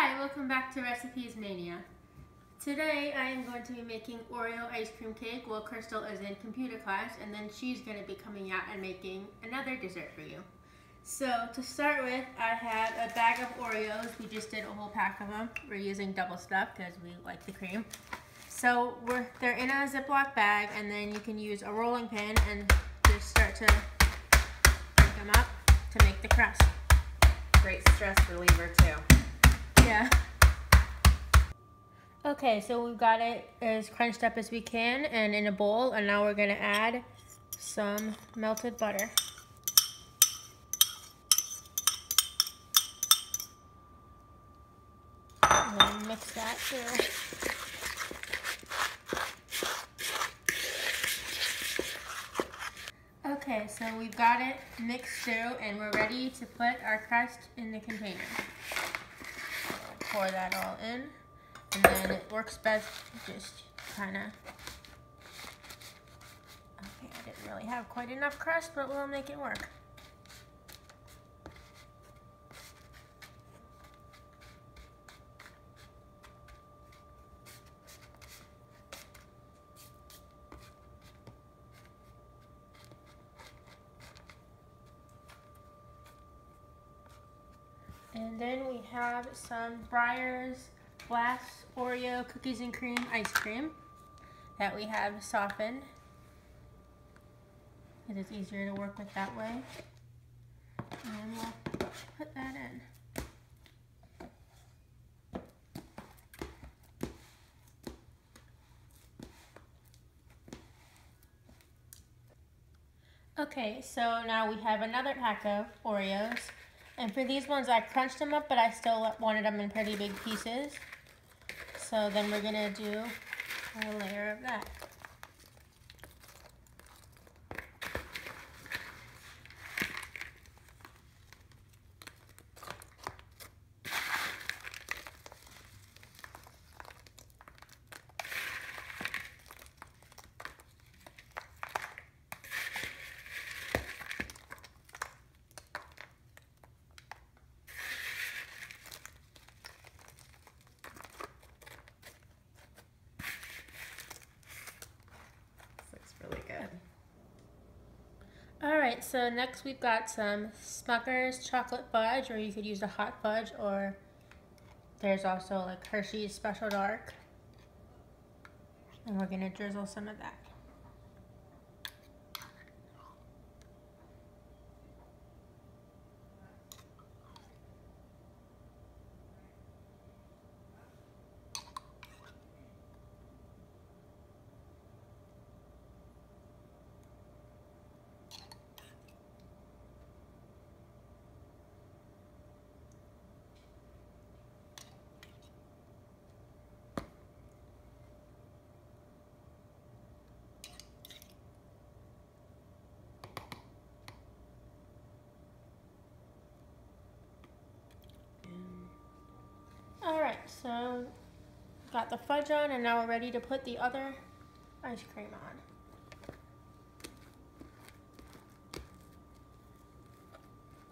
Hi, welcome back to Recipes Mania. Today I am going to be making Oreo ice cream cake while Crystal is in computer class, and then she's going to be coming out and making another dessert for you. So to start with, I have a bag of Oreos. We just did a whole pack of them. We're using double stuff because we like the cream. So they're in a Ziploc bag, and then you can use a rolling pin and just start to break them up to make the crust. Great stress reliever too. Yeah. Okay, so we've got it as crunched up as we can and in a bowl, and now we're gonna add some melted butter. And then mix that through. Okay, so we've got it mixed through and we're ready to put our crust in the container. Pour that all in, and then it works best just kind of, okay, I didn't really have quite enough crust, but we'll make it work. And then we have some Breyer's glass Oreo cookies and cream ice cream that we have softened. It is easier to work with that way. And we'll put that in. Okay, so now we have another pack of Oreos. And for these ones, I crunched them up, but I still wanted them in pretty big pieces. So then we're gonna do a layer of that. Alright, so next we've got some Smucker's chocolate fudge, or you could use a hot fudge, or there's also like Hershey's Special Dark. And we're going to drizzle some of that. Alright, so got the fudge on, and now we're ready to put the other ice cream on.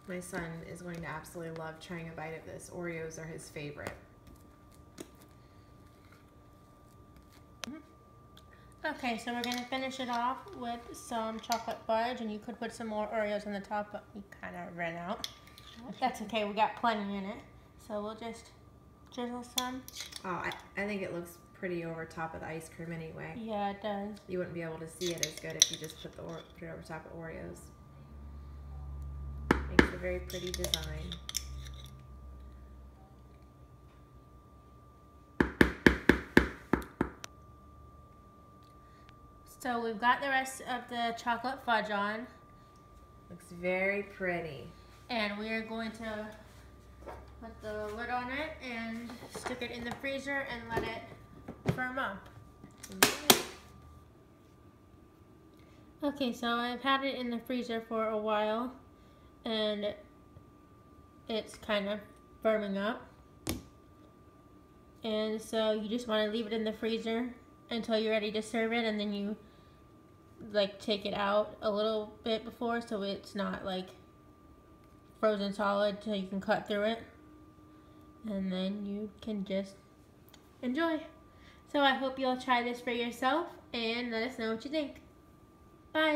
My son is going to absolutely love trying a bite of this. Oreos are his favorite. Okay, so we're going to finish it off with some chocolate fudge, and you could put some more Oreos on the top, but we kind of ran out. That's okay, we got plenty in it. So we'll just drizzle some. Oh, I think it looks pretty over top of the ice cream anyway. Yeah, it does. You wouldn't be able to see it as good if you just put it over top of Oreos. Makes a very pretty design. So we've got the rest of the chocolate fudge on. Looks very pretty. And we are going to put the lid on it and stick it in the freezer and let it firm up. Okay, so I've had it in the freezer for a while, and it's kind of firming up. And so you just want to leave it in the freezer until you're ready to serve it, and then you like take it out a little bit before so it's not like frozen solid, so you can cut through it. and then you can just enjoy. So I hope you'll try this for yourself and let us know what you think. Bye!